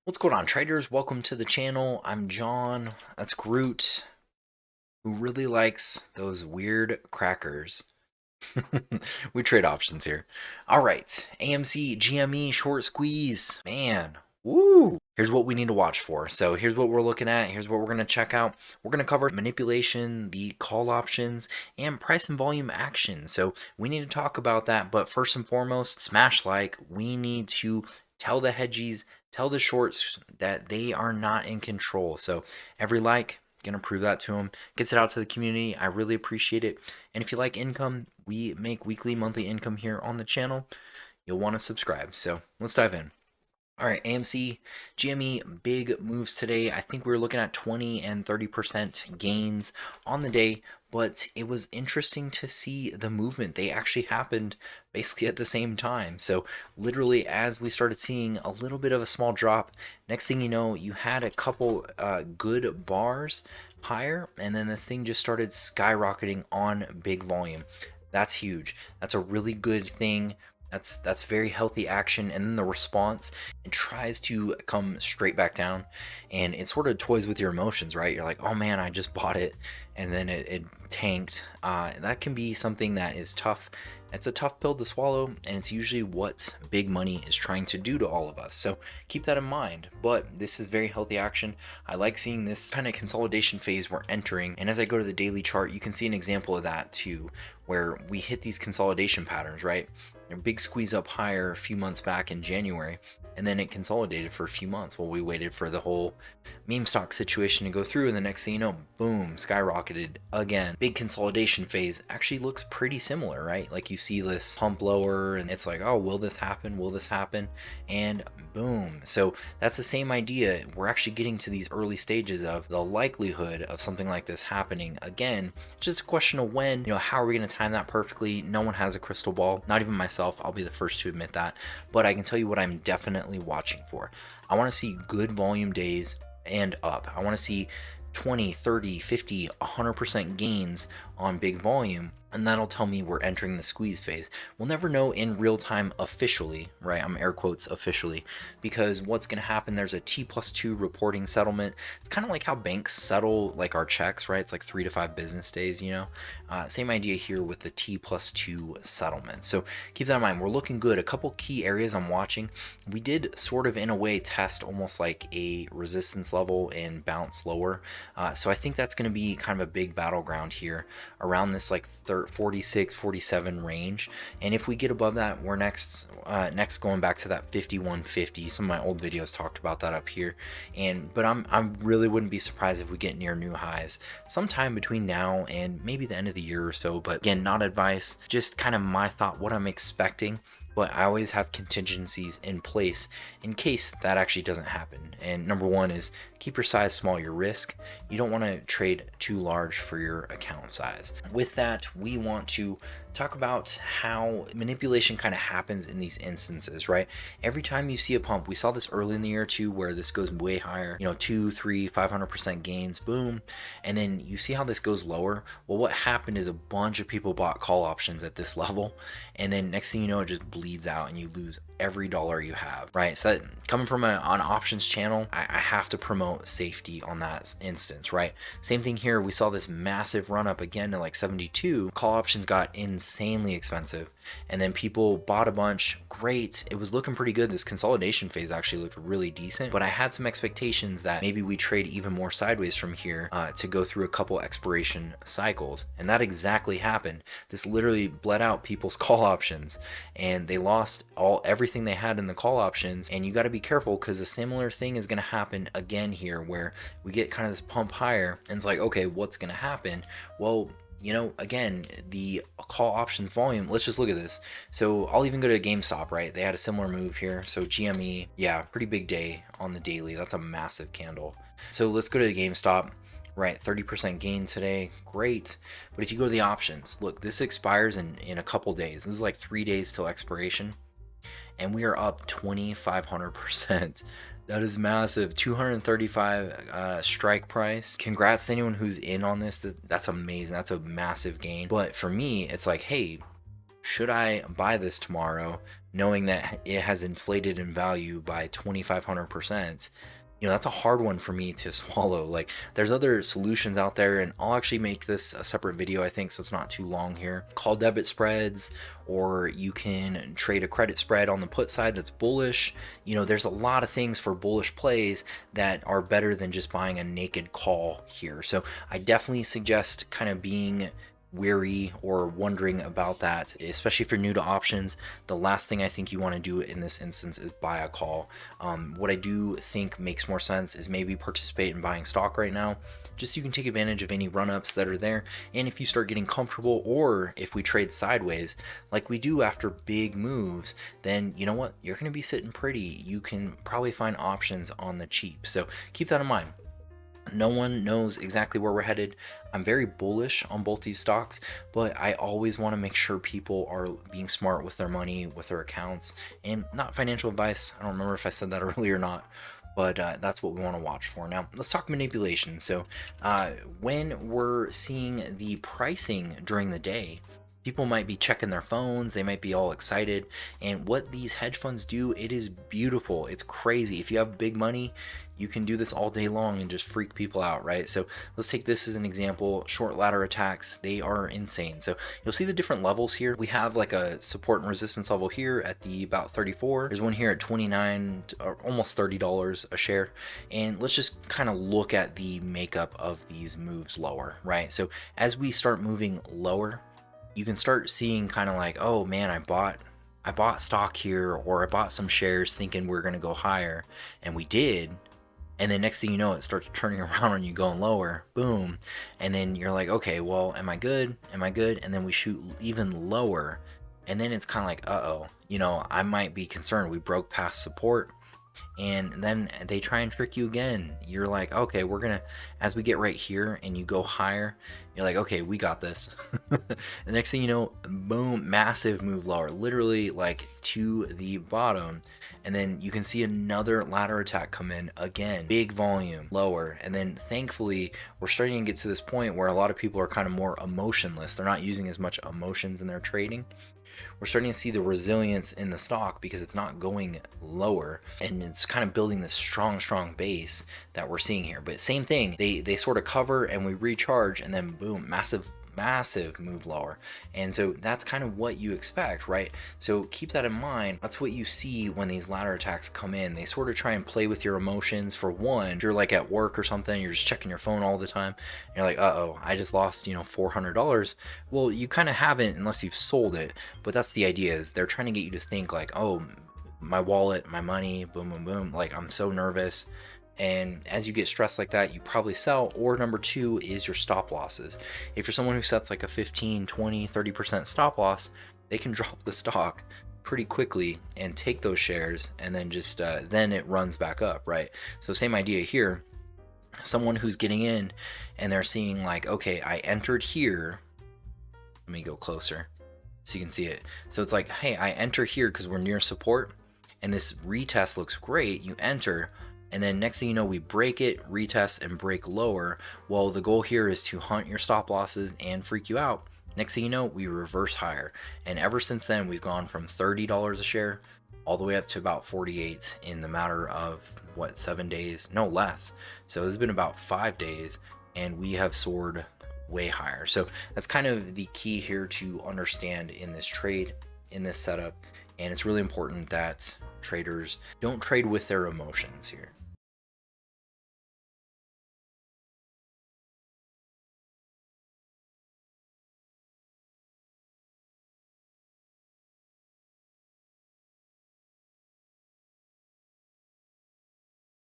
What's going on, traders? Welcome to the channel. I'm John. That's Groot, who really likes those weird crackers. We trade options here. All right, AMC GME short squeeze. Man, woo! Here's what we need to watch for. So here's what we're looking at. Here's what we're going to check out. We're going to cover manipulation, the call options, and price and volume action. So we need to talk about that. But first and foremost, smash like. We need to tell the hedgies, tell the shorts that they are not in control. So every like, gonna prove that to them, gets it out to the community. I really appreciate it. And if you like income, we make weekly, monthly income here on the channel. You'll want to subscribe. So let's dive in. All right, AMC GME, big moves today. I think we were looking at 20 and 30% gains on the day, but it was interesting to see the movement. They actually happened basically at the same time. So literally as we started seeing a little bit of a small drop, next thing you know, you had a couple good bars higher, and then this thing just started skyrocketing on big volume. That's huge. That's a really good thing. That's very healthy action. And then the response, it tries to come straight back down, and it sort of toys with your emotions, right? You're like, oh man, I just bought it, and then it tanked. That can be something that is tough. It's a tough pill to swallow, and it's usually what big money is trying to do to all of us. So keep that in mind. But this is very healthy action. I like seeing this kind of consolidation phase we're entering. And as I go to the daily chart, you can see an example of that too, where we hit these consolidation patterns, right? A big squeeze up higher a few months back in January, and then it consolidated for a few months while we waited for the whole meme stock situation to go through, and the next thing you know, boom, skyrocketed again. Big consolidation phase actually looks pretty similar, right? Like you see this pump lower, and it's like, oh, will this happen? Will this happen? And boom. So that's the same idea. We're actually getting to these early stages of the likelihood of something like this happening again. Just a question of when, how are we going to time that perfectly? No one has a crystal ball, not even myself. I'll be the first to admit that. But I can tell you what I'm definitely watching for. I want to see good volume days and up. I want to see 20, 30, 50, 100% gains on big volume, and that'll tell me we're entering the squeeze phase. We'll never know in real time officially, right? I'm air quotes officially, because what's going to happen, there's a T+2 reporting settlement. It's kind of like how banks settle like our checks, right? It's like 3 to 5 business days, same idea here with the T+2 settlement. So keep that in mind. We're looking good. A couple key areas I'm watching. We did sort of in a way test almost like a resistance level and bounce lower. So I think that's going to be kind of a big battleground here around this like 46, 47 range. And if we get above that, we're next going back to that 5150. Some of my old videos talked about that up here. But I really wouldn't be surprised if we get near new highs sometime between now and maybe the end of the year or so. But again, not advice, just kind of my thought, what I'm expecting. But I always have contingencies in place in case that actually doesn't happen. And number one is keep your size small, your risk. You don't want to trade too large for your account size. With that, we want to talk about how manipulation kind of happens in these instances, right? Every time you see a pump, we saw this early in the year too, where this goes way higher, 2, 3, 500% gains, boom. And then you see how this goes lower. Well, what happened is a bunch of people bought call options at this level. And then next thing you know, it just bleeds out and you lose every dollar you have, right? So that, coming from an options channel, I have to promote safety on that instance, right? Same thing here. We saw this massive run up again to like 72. Call options got insanely expensive, and then people bought a bunch. Great. It was looking pretty good. This consolidation phase actually looked really decent, but I had some expectations that maybe we trade even more sideways from here to go through a couple expiration cycles. And that exactly happened. This literally bled out people's call options, and they lost everything they had in the call options. And you got to be careful, because a similar thing is going to happen again here, where we get kind of this pump higher, and it's like, okay, what's going to happen? Well, again, the call options volume, let's just look at this. So I'll even go to Gamestop, right? They had a similar move here. So GME, yeah, pretty big day on the daily. That's a massive candle. So let's go to the Gamestop, right? 30% gain today. Great. But if you go to the options, look, this expires in a couple days. This is like 3 days till expiration, and we are up 2,500%. That is massive. 235 strike price. Congrats to anyone who's in on this. That's amazing. That's a massive gain. But for me, it's like, hey, should I buy this tomorrow knowing that it has inflated in value by 2,500%? You know, that's a hard one for me to swallow. Like, there's other solutions out there, and I'll actually make this a separate video, I think, so it's not too long here. Call debit spreads, or you can trade a credit spread on the put side that's bullish. You know, there's a lot of things for bullish plays that are better than just buying a naked call here. So I definitely suggest kind of being weary or wondering about that, especially if you're new to options. The last thing I think you want to do in this instance is buy a call. What I do think makes more sense is maybe participate in buying stock right now, just so you can take advantage of any run-ups that are there. And if you start getting comfortable, or if we trade sideways like we do after big moves, then you know what, you're going to be sitting pretty. You can probably find options on the cheap, so keep that in mind. No one knows exactly where we're headed. I'm very bullish on both these stocks, but I always want to make sure people are being smart with their money, with their accounts, and not financial advice. I don't remember if I said that earlier or not, but that's what we want to watch for. Now, let's talk manipulation. So when we're seeing the pricing during the day, people might be checking their phones, they might be all excited, and what these hedge funds do, it is beautiful. It's crazy. If you have big money, you can do this all day long and just freak people out, right? So let's take this as an example. Short ladder attacks, they are insane. So you'll see the different levels here. We have like a support and resistance level here at the about 34. There's one here at 29, or almost $30 a share. And let's just kind of look at the makeup of these moves lower, right? So as we start moving lower, you can start seeing kind of like, oh man, I bought stock here, or I bought some shares thinking we're going to go higher, and we did. And then next thing you know, it starts turning around on you, going lower, boom. And then you're like, okay, well, am I good? Am I good? And then we shoot even lower. And then it's kind of like, uh-oh, you know, I might be concerned. We broke past support. And then they try and trick you again. You're like, okay, we're gonna, as we get right here and you go higher, you're like, okay, we got this. The next thing you know, boom, massive move lower, literally like to the bottom. And then you can see another ladder attack come in again, big volume, lower. And then thankfully, we're starting to get to this point where a lot of people are kind of more emotionless. They're not using as much emotions in their trading. We're starting to see the resilience in the stock because it's not going lower, and it's kind of building this strong base that we're seeing here. But same thing, they sort of cover and we recharge, and then boom, massive move lower. And so that's kind of what you expect, right? So keep that in mind. That's what you see when these ladder attacks come in. They sort of try and play with your emotions. For one, if you're like at work or something, you're just checking your phone all the time, and you're like, uh-oh, I just lost, you know, $400. Well, you kind of haven't unless you've sold it, but that's the idea, is they're trying to get you to think like, oh, my wallet, my money, boom, boom, boom, like I'm so nervous. And as you get stressed like that, you probably sell. Or number two is your stop losses. If you're someone who sets like a 15, 20, 30% stop loss, they can drop the stock pretty quickly and take those shares, and then just then it runs back up, right? So same idea here. Someone who's getting in and they're seeing like, okay, I entered here. Let me go closer so you can see it. So it's like, hey, I enter here because we're near support, and this retest looks great. You enter, and then next thing you know, we break it, retest, and break lower. Well, the goal here is to hunt your stop losses and freak you out. Next thing you know, we reverse higher. And ever since then, we've gone from $30 a share all the way up to about 48 in the matter of, what, 7 days? No, less. So it's been about 5 days, and we have soared way higher. So that's kind of the key here to understand in this trade, in this setup. And it's really important that traders don't trade with their emotions here.